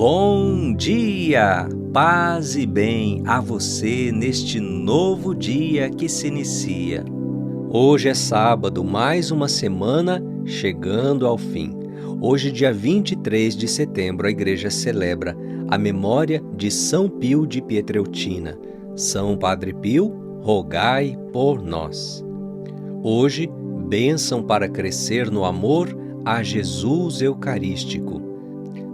Bom dia, paz e bem a você neste novo dia que se inicia. Hoje é sábado, mais uma semana chegando ao fim. Hoje, dia 23 de setembro, a igreja celebra a memória de São Pio de Pietrelcina. São Padre Pio, rogai por nós. Hoje, bênção para crescer no amor a Jesus Eucarístico.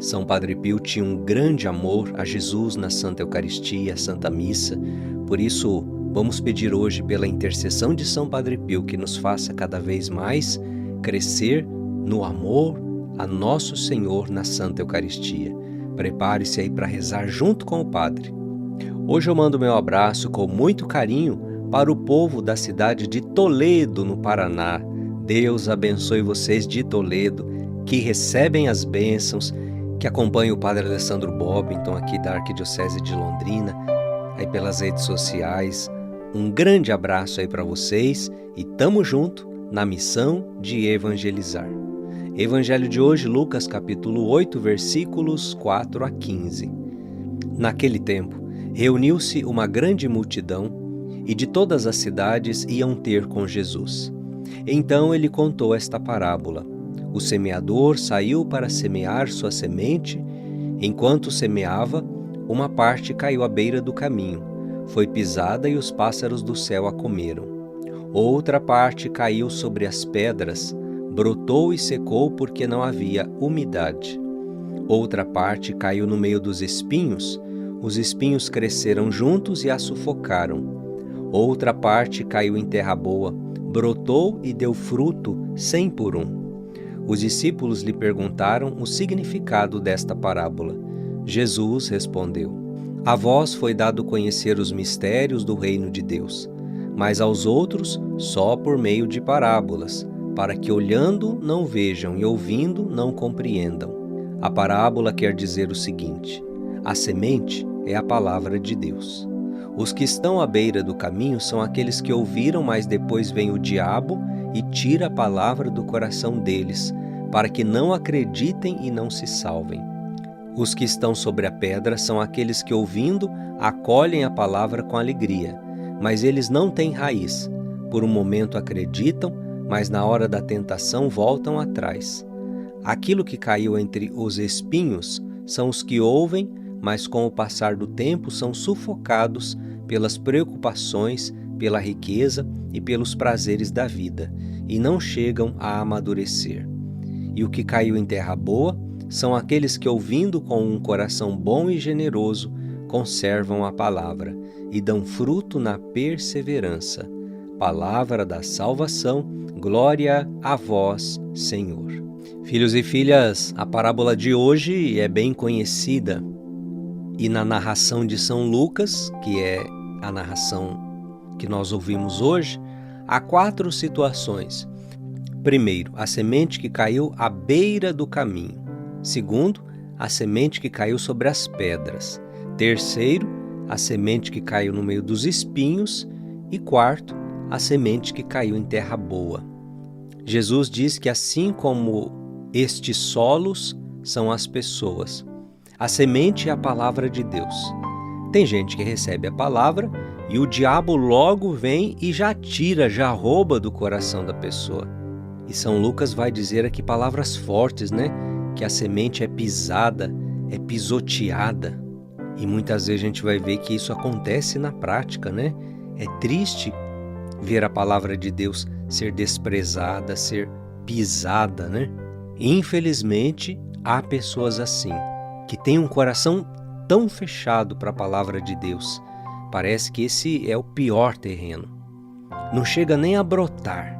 São Padre Pio tinha um grande amor a Jesus na Santa Eucaristia, Santa Missa. Por isso, vamos pedir hoje pela intercessão de São Padre Pio que nos faça cada vez mais crescer no amor a Nosso Senhor na Santa Eucaristia. Prepare-se aí para rezar junto com o Padre. Hoje eu mando meu abraço com muito carinho para o povo da cidade de Toledo, no Paraná. Deus abençoe vocês de Toledo, que recebem as bênçãos, que acompanha o Padre Alessandro Bobbington aqui da Arquidiocese de Londrina, aí pelas redes sociais. Um grande abraço aí para vocês e tamo junto na missão de evangelizar. Evangelho de hoje, Lucas capítulo 8, versículos 4 a 15. Naquele tempo, reuniu-se uma grande multidão e de todas as cidades iam ter com Jesus. Então ele contou esta parábola. O semeador saiu para semear sua semente. Enquanto semeava, uma parte caiu à beira do caminho. Foi pisada e os pássaros do céu a comeram. Outra parte caiu sobre as pedras, brotou e secou porque não havia umidade. Outra parte caiu no meio dos espinhos. Os espinhos cresceram juntos e a sufocaram. Outra parte caiu em terra boa, brotou e deu fruto 100 por 1. Os discípulos lhe perguntaram o significado desta parábola. Jesus respondeu: A vós foi dado conhecer os mistérios do reino de Deus, mas aos outros só por meio de parábolas, para que olhando não vejam e ouvindo não compreendam. A parábola quer dizer o seguinte: a semente é a palavra de Deus. Os que estão à beira do caminho são aqueles que ouviram, mas depois vem o diabo e tira a palavra do coração deles, para que não acreditem e não se salvem. Os que estão sobre a pedra são aqueles que, ouvindo, acolhem a palavra com alegria, mas eles não têm raiz. Por um momento acreditam, mas na hora da tentação voltam atrás. Aquilo que caiu entre os espinhos são os que ouvem, mas com o passar do tempo são sufocados pelas preocupações, pela riqueza e pelos prazeres da vida, e não chegam a amadurecer. E o que caiu em terra boa são aqueles que, ouvindo com um coração bom e generoso, conservam a palavra e dão fruto na perseverança. Palavra da salvação, glória a vós, Senhor. Filhos e filhas, a parábola de hoje é bem conhecida. E na narração de São Lucas, que é a narração que nós ouvimos hoje, há 4 situações. Primeiro, a semente que caiu à beira do caminho. Segundo, a semente que caiu sobre as pedras. Terceiro, a semente que caiu no meio dos espinhos. E quarto, a semente que caiu em terra boa. Jesus diz que assim como estes solos são as pessoas, a semente é a palavra de Deus. Tem gente que recebe a palavra e o diabo logo vem e já tira, já rouba do coração da pessoa. E São Lucas vai dizer aqui palavras fortes, né? Que a semente é pisada, é pisoteada. E muitas vezes a gente vai ver que isso acontece na prática, né? É triste ver a palavra de Deus ser desprezada, ser pisada, né? Infelizmente, há pessoas assim, que têm um coração tão fechado para a palavra de Deus. Parece que esse é o pior terreno. Não chega nem a brotar.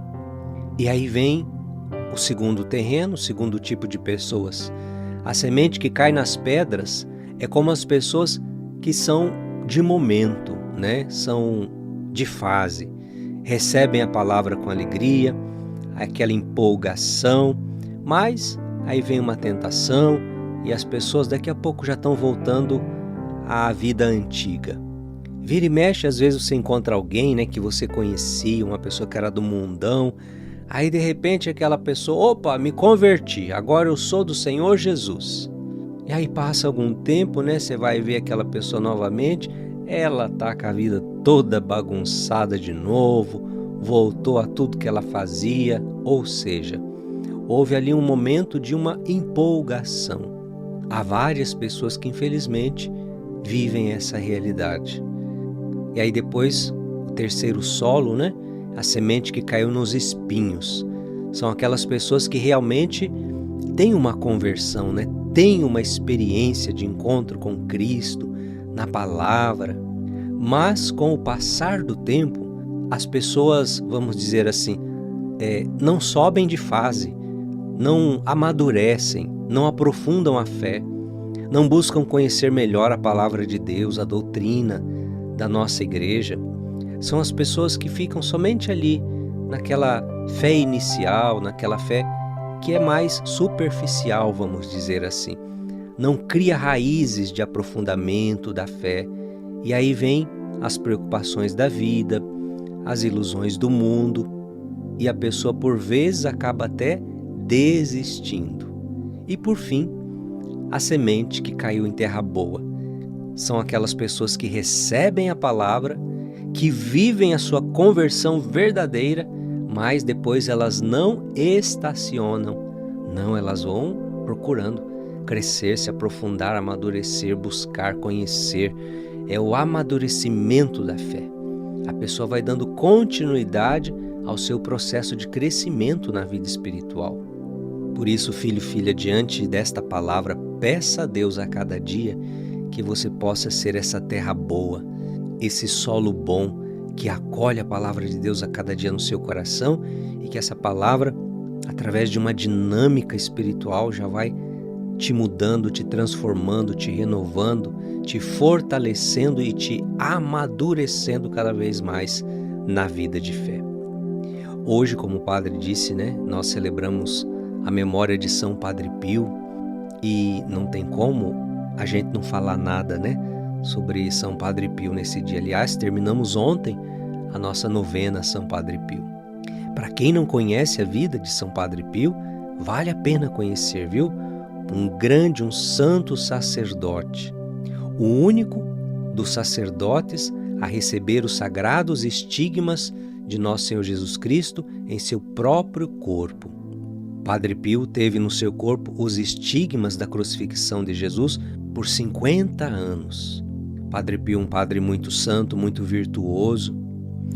E aí vem o segundo terreno, o segundo tipo de pessoas. A semente que cai nas pedras é como as pessoas que são de momento, né? São de fase. Recebem a palavra com alegria, aquela empolgação, mas aí vem uma tentação e as pessoas daqui a pouco já estão voltando à vida antiga. Vira e mexe, às vezes você encontra alguém, né, que você conhecia, uma pessoa que era do mundão, aí de repente aquela pessoa, opa, me converti, agora eu sou do Senhor Jesus. E aí passa algum tempo, né? Você vai ver aquela pessoa novamente, ela tá com a vida toda bagunçada de novo, voltou a tudo que ela fazia, ou seja, houve ali um momento de uma empolgação. Há várias pessoas que infelizmente vivem essa realidade. E aí depois, o terceiro solo, né? A semente que caiu nos espinhos. São aquelas pessoas que realmente têm uma conversão, né? Têm uma experiência de encontro com Cristo, na palavra. Mas com o passar do tempo, as pessoas, vamos dizer assim, não sobem de fase, não amadurecem, não aprofundam a fé, não buscam conhecer melhor a palavra de Deus, a doutrina da nossa igreja. São as pessoas que ficam somente ali, naquela fé inicial, naquela fé que é mais superficial, vamos dizer assim. Não cria raízes de aprofundamento da fé. E aí vem as preocupações da vida, as ilusões do mundo, e a pessoa por vezes acaba até desistindo. E por fim, a semente que caiu em terra boa. São aquelas pessoas que recebem a palavra, que vivem a sua conversão verdadeira, mas depois elas não estacionam. Não, elas vão procurando crescer, se aprofundar, amadurecer, buscar, conhecer. É o amadurecimento da fé. A pessoa vai dando continuidade ao seu processo de crescimento na vida espiritual. Por isso, filho e filha, diante desta palavra, peça a Deus a cada dia que você possa ser essa terra boa, esse solo bom que acolhe a palavra de Deus a cada dia no seu coração, e que essa palavra, através de uma dinâmica espiritual, já vai te mudando, te transformando, te renovando, te fortalecendo e te amadurecendo cada vez mais na vida de fé. Hoje, como o padre disse, né, nós celebramos a memória de São Padre Pio, e não tem como a gente não falar nada, né, sobre São Padre Pio nesse dia. Aliás, terminamos ontem a nossa novena a São Padre Pio. Para quem não conhece a vida de São Padre Pio, vale a pena conhecer, viu? Um santo sacerdote, o único dos sacerdotes a receber os sagrados estigmas de Nosso Senhor Jesus Cristo em seu próprio corpo. Padre Pio teve no seu corpo os estigmas da crucifixão de Jesus por 50 anos. Padre Pio, um padre muito santo, muito virtuoso,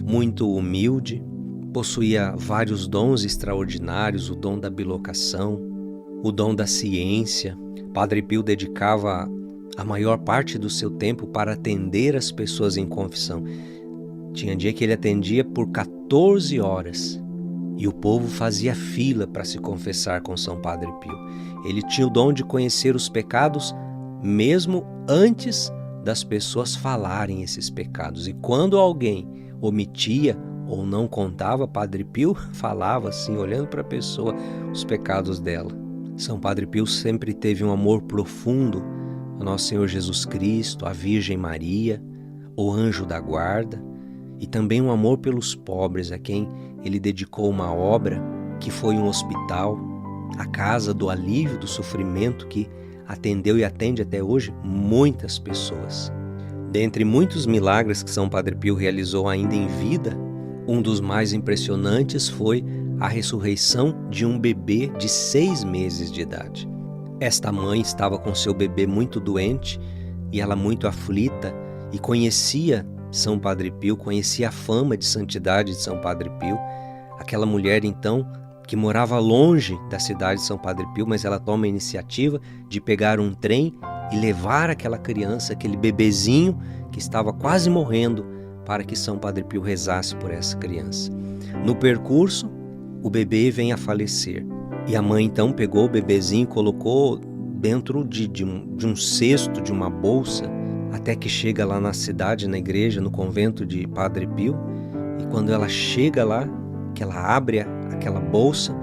muito humilde, possuía vários dons extraordinários, o dom da bilocação, o dom da ciência. Padre Pio dedicava a maior parte do seu tempo para atender as pessoas em confissão. Tinha dia que ele atendia por 14 horas e o povo fazia fila para se confessar com São Padre Pio. Ele tinha o dom de conhecer os pecados mesmo antes das pessoas falarem esses pecados. E quando alguém omitia ou não contava, Padre Pio falava assim, olhando para a pessoa, os pecados dela. São Padre Pio sempre teve um amor profundo a Nosso Senhor Jesus Cristo, a Virgem Maria, o anjo da guarda, e também um amor pelos pobres, a quem ele dedicou uma obra que foi um hospital, a casa do alívio do sofrimento, que atendeu e atende até hoje muitas pessoas. Dentre muitos milagres que São Padre Pio realizou ainda em vida, um dos mais impressionantes foi a ressurreição de um bebê de 6 meses de idade. Esta mãe estava com seu bebê muito doente e ela muito aflita, e conhecia São Padre Pio, conhecia a fama de santidade de São Padre Pio. Aquela mulher, então, que morava longe da cidade de São Padre Pio, mas ela toma a iniciativa de pegar um trem e levar aquela criança, aquele bebezinho que estava quase morrendo, para que São Padre Pio rezasse por essa criança. No percurso, o bebê vem a falecer. E a mãe então pegou o bebezinho e colocou dentro de um cesto, de uma bolsa, até que chega lá na cidade, na igreja, no convento de Padre Pio. E quando ela chega lá, que ela abre aquela bolsa,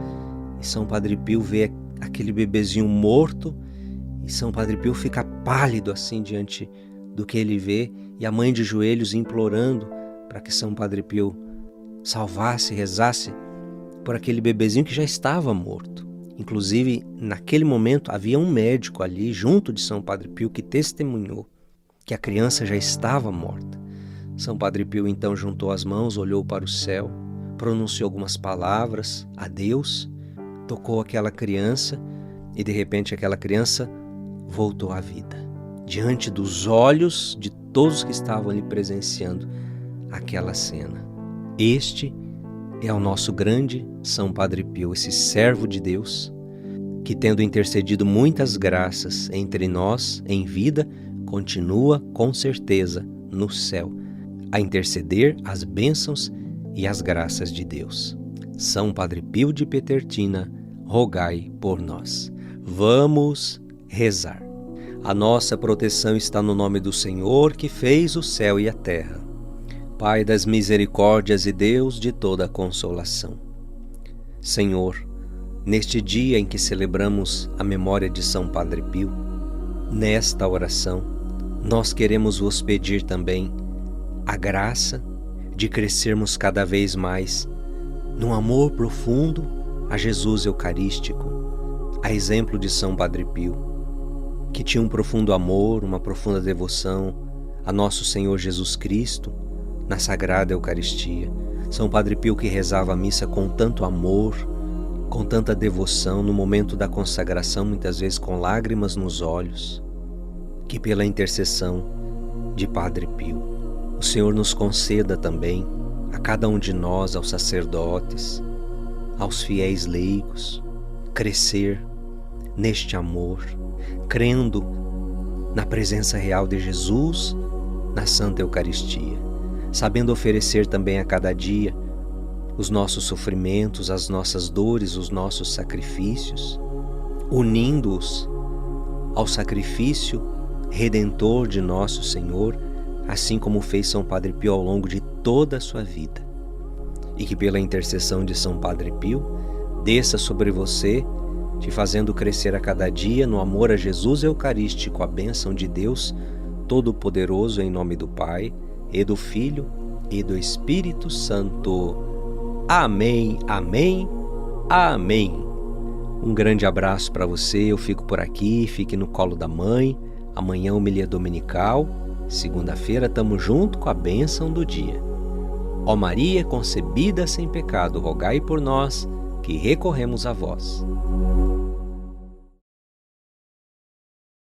e São Padre Pio vê aquele bebezinho morto, e São Padre Pio fica pálido assim diante do que ele vê, e a mãe de joelhos implorando para que São Padre Pio salvasse, rezasse por aquele bebezinho que já estava morto. Inclusive, naquele momento, havia um médico ali, junto de São Padre Pio, que testemunhou que a criança já estava morta. São Padre Pio então juntou as mãos, olhou para o céu, pronunciou algumas palavras a Deus, tocou aquela criança e de repente aquela criança voltou à vida, diante dos olhos de todos que estavam ali presenciando aquela cena. Este é o nosso grande São Padre Pio, esse servo de Deus, que tendo intercedido muitas graças entre nós em vida, continua com certeza no céu a interceder as bênçãos e as graças de Deus. São Padre Pio de Pietrelcina, rogai por nós. Vamos rezar. A nossa proteção está no nome do Senhor, que fez o céu e a terra. Pai das misericórdias e Deus de toda a consolação. Senhor, neste dia em que celebramos a memória de São Padre Pio, nesta oração, nós queremos vos pedir também a graça de crescermos cada vez mais num amor profundo a Jesus Eucarístico, a exemplo de São Padre Pio, que tinha um profundo amor, uma profunda devoção a nosso Senhor Jesus Cristo na Sagrada Eucaristia. São Padre Pio que rezava a missa com tanto amor, com tanta devoção, no momento da consagração, muitas vezes com lágrimas nos olhos. Que pela intercessão de Padre Pio, o Senhor nos conceda também, a cada um de nós, aos sacerdotes, aos fiéis leigos, crescer neste amor, crendo na presença real de Jesus na Santa Eucaristia, sabendo oferecer também a cada dia os nossos sofrimentos, as nossas dores, os nossos sacrifícios, unindo-os ao sacrifício redentor de nosso Senhor, assim como fez São Padre Pio ao longo de toda a sua vida. E que pela intercessão de São Padre Pio, desça sobre você, te fazendo crescer a cada dia no amor a Jesus Eucarístico, a bênção de Deus Todo-Poderoso, em nome do Pai, e do Filho, e do Espírito Santo. Amém, amém, amém. Um grande abraço para você, eu fico por aqui, fique no colo da mãe. Amanhã homilia dominical, segunda-feira tamo junto com a bênção do dia. Ó Maria concebida sem pecado, rogai por nós que recorremos a vós.